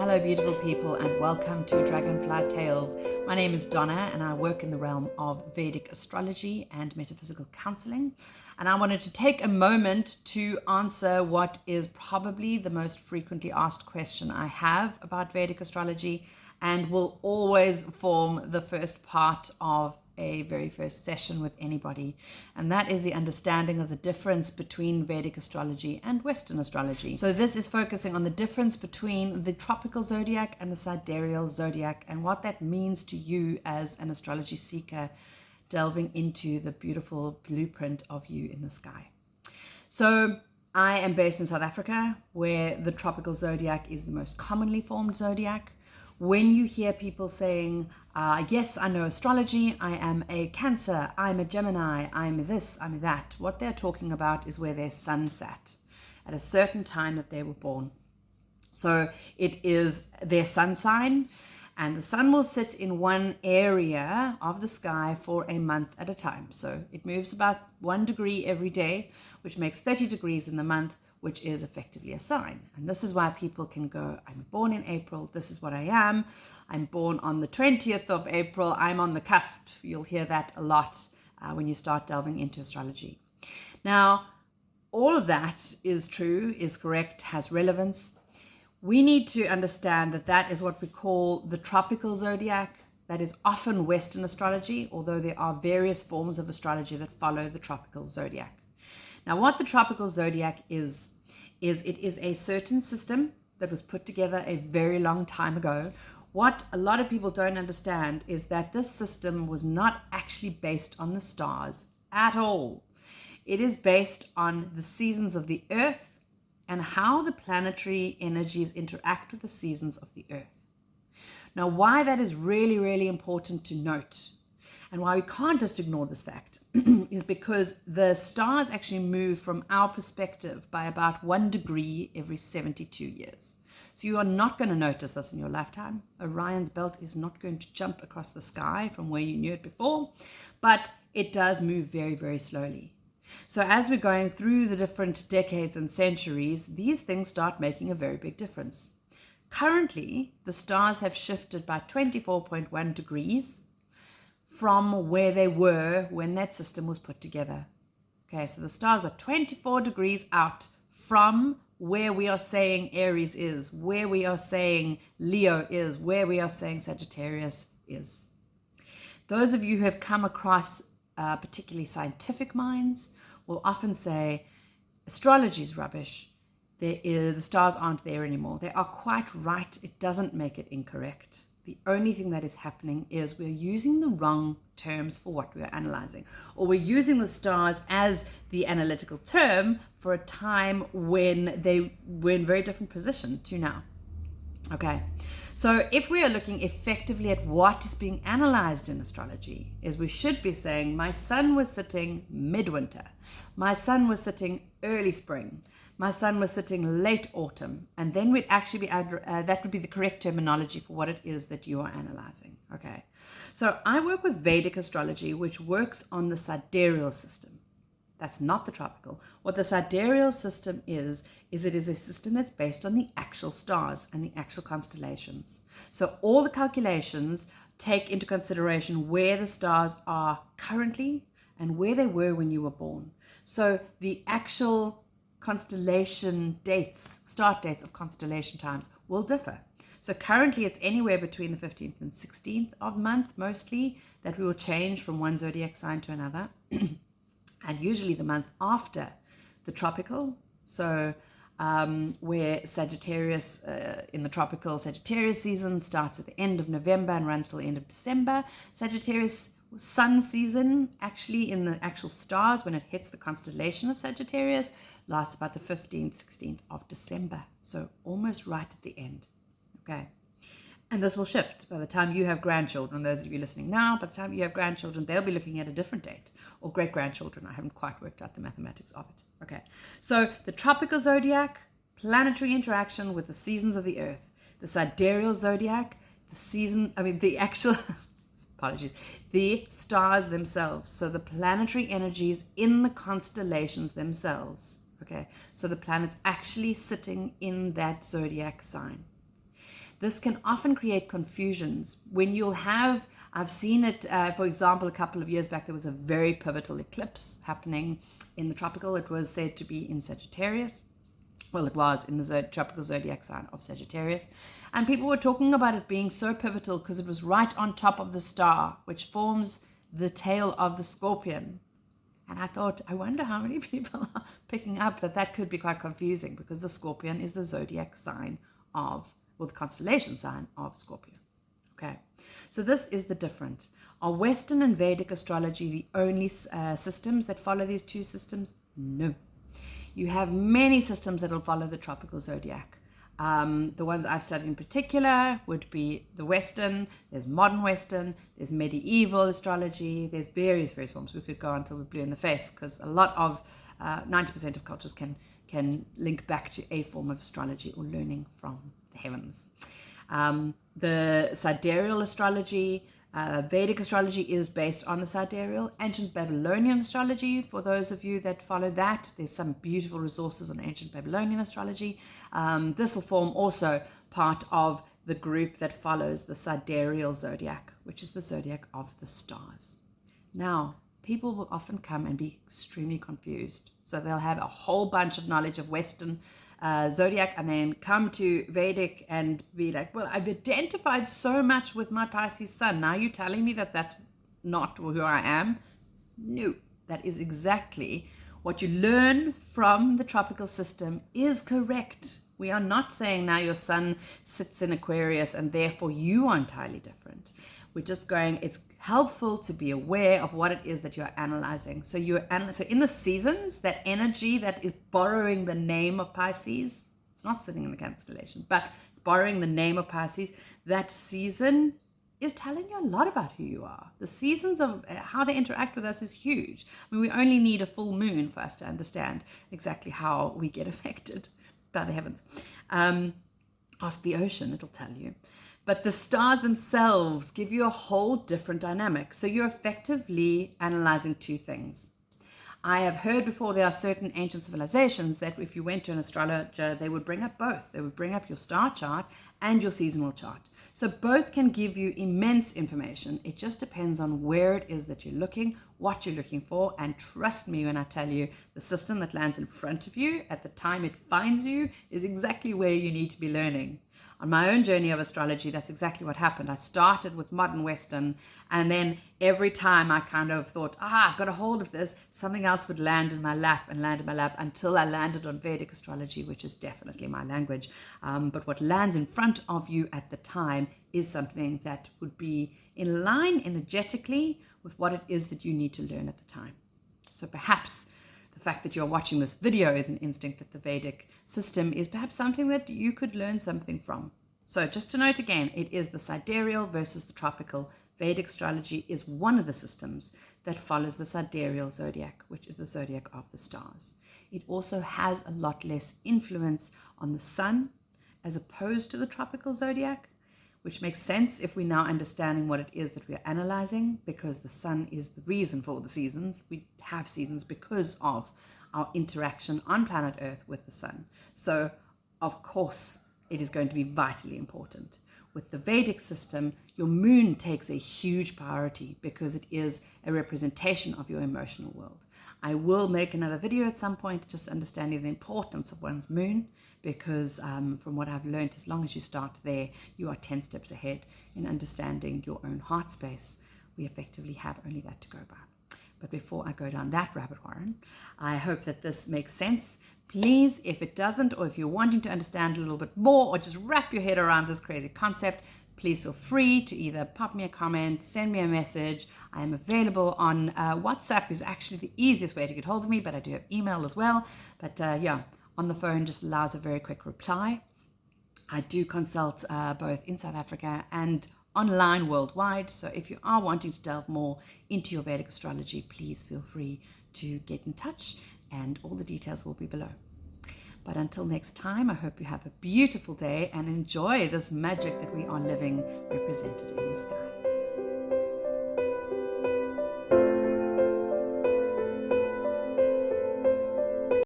Hello beautiful people and welcome to Dragonfly Tales. My name is Donna and I work in the realm of Vedic astrology and metaphysical counseling. And I wanted to take a moment to answer what is probably the most frequently asked question I have about Vedic astrology and will always form the first part of a very first session with anybody, and that is the understanding of the difference between Vedic astrology and Western astrology. So this is focusing on the difference between the tropical zodiac and the sidereal zodiac and what that means to you as an astrology seeker delving into the beautiful blueprint of you in the sky. So I am based in South Africa, where the tropical zodiac is the most commonly formed zodiac. When you hear people saying, yes, I know astrology, I am a Cancer, I'm a Gemini, I'm this, I'm that, what they're talking about is where their sun sat at a certain time that they were born. So it is their sun sign, and the sun will sit in one area of the sky for a month at a time. So it moves about 1 degree every day, which makes 30 degrees in the month, which is effectively a sign. And this is why people can go, I'm born in April, this is what I am. I'm born on the 20th of April, I'm on the cusp. You'll hear that a lot when you start delving into astrology. Now, all of that is true, is correct, has relevance. We need to understand that that is what we call the tropical zodiac. That is often Western astrology, although there are various forms of astrology that follow the tropical zodiac. Now, what the tropical zodiac is it is a certain system that was put together a very long time ago. What a lot of people don't understand is that this system was not actually based on the stars at all. It is based on the seasons of the earth and how the planetary energies interact with the seasons of the earth. Now, why that is really, really important to note, and why we can't just ignore this fact, is because the stars actually move from our perspective by about 1 degree every 72 years. So you are not going to notice this in your lifetime. Orion's belt is not going to jump across the sky from where you knew it before, but it does move very, very slowly. So as we're going through the different decades and centuries, these things start making a very big difference. Currently, the stars have shifted by 24.1 degrees from where they were when that system was put together. Okay, so the stars are 24 degrees out from where we are saying Aries is, where we are saying Leo is, where we are saying Sagittarius is. Those of you who have come across particularly scientific minds will often say, astrology is rubbish. The stars aren't there anymore. They are quite right. It doesn't make it incorrect. The only thing that is happening is we're using the wrong terms for what we're analyzing, or we're using the stars as the analytical term for a time when they were in very different position to now. Okay, so if we are looking effectively at what is being analyzed in astrology, is we should be saying my sun was sitting midwinter, my sun was sitting early spring, my sun was sitting late autumn, and then we'd actually be that would be the correct terminology for what it is that you are analyzing. Okay, so I work with Vedic astrology, which works on the sidereal system. That's not the tropical. What the sidereal system is it is a system that's based on the actual stars and the actual constellations. So all the calculations take into consideration where the stars are currently and where they were when you were born. So the actual constellation dates, start dates of constellation times will differ. So currently it's anywhere between the 15th and 16th of month mostly that we will change from one zodiac sign to another. And usually the month after the tropical. So where Sagittarius, in the tropical Sagittarius season starts at the end of November and runs till the end of December. Sagittarius sun season, actually in the actual stars, when it hits the constellation of Sagittarius, lasts about the 15th, 16th of December. So almost right at the end. Okay. And this will shift by the time you have grandchildren. Those of you listening now, by the time you have grandchildren, they'll be looking at a different date, or great-grandchildren. I haven't quite worked out the mathematics of it. Okay. So the tropical zodiac, planetary interaction with the seasons of the earth. The sidereal zodiac, the actual apologies, the stars themselves. So the planetary energies in the constellations themselves. Okay, so the planets actually sitting in that zodiac sign. this can often create confusions when you'll have, I've seen it, for example, a couple of years back, there was a very pivotal eclipse happening in the tropical. It was said to be in Sagittarius. Well, it was in the tropical zodiac sign of Sagittarius. And people were talking about it being so pivotal because it was right on top of the star, which forms the tail of the scorpion. And I thought, I wonder how many people are picking up that could be quite confusing, because the scorpion is the zodiac sign of, well, the constellation sign of Scorpio. Okay, so this is the difference. Are Western and Vedic astrology the only systems that follow these two systems? No. You have many systems that will follow the tropical zodiac. The ones I've studied in particular would be the Western, there's modern Western, there's medieval astrology, there's various forms. We could go until we're blue in the face, because a lot of 90% of cultures can link back to a form of astrology or learning from the heavens. The sidereal astrology, Vedic astrology is based on the sidereal. Ancient Babylonian astrology, for those of you that follow that, there's some beautiful resources on ancient Babylonian astrology. This will form also part of the group that follows the sidereal zodiac, which is the zodiac of the stars. Now, people will often come and be extremely confused. So they'll have a whole bunch of knowledge of Western zodiac, and then come to Vedic and be like, well, I've identified so much with my Pisces sun. Now you're telling me that that's not who I am? No, that is exactly what you learn from the tropical system is correct. We are not saying now your sun sits in Aquarius and therefore you are entirely different. We're just going, it's helpful to be aware of what it is that you're analyzing. So so in the seasons, that energy that is borrowing the name of Pisces, it's not sitting in the constellation, but it's borrowing the name of Pisces. That season is telling you a lot about who you are. The seasons of how they interact with us is huge. I mean, we only need a full moon for us to understand exactly how we get affected by the heavens. Ask the ocean, it'll tell you. But the stars themselves give you a whole different dynamic. So you're effectively analyzing two things. I have heard before there are certain ancient civilizations that if you went to an astrologer, they would bring up both. They would bring up your star chart and your seasonal chart. So both can give you immense information. It just depends on where it is that you're looking, what you're looking for. And trust me when I tell you, the system that lands in front of you at the time it finds you is exactly where you need to be learning. On my own journey of astrology, that's exactly what happened. I started with modern Western, and then every time I kind of thought, I've got a hold of this, something else would land in my lap until I landed on Vedic astrology, which is definitely my language. But what lands in front of you at the time is something that would be in line energetically with what it is that you need to learn at the time. So perhaps the fact that you're watching this video is an instinct that the Vedic system is perhaps something that you could learn something from. So just to note again, it is the sidereal versus the tropical. Vedic astrology is one of the systems that follows the sidereal zodiac, which is the zodiac of the stars. It also has a lot less influence on the sun as opposed to the tropical zodiac, which makes sense if we're now understanding what it is that we're analyzing, because the sun is the reason for the seasons. We have seasons because of our interaction on planet Earth with the sun. So, of course, it is going to be vitally important. With the Vedic system, your moon takes a huge priority because it is a representation of your emotional world. I will make another video at some point just understanding the importance of one's moon, because from what I've learned, as long as you start there, you are 10 steps ahead in understanding your own heart space. We effectively have only that to go by. But before I go down that rabbit warren, I hope that this makes sense. Please, if it doesn't, or if you're wanting to understand a little bit more or just wrap your head around this crazy concept, please feel free to either pop me a comment, send me a message. I am available on WhatsApp is actually the easiest way to get hold of me, but I do have email as well. But on the phone just allows a very quick reply. I do consult both in South Africa and online worldwide. So if you are wanting to delve more into your Vedic astrology, please feel free to get in touch, and all the details will be below. But until next time, I hope you have a beautiful day and enjoy this magic that we are living represented in the sky.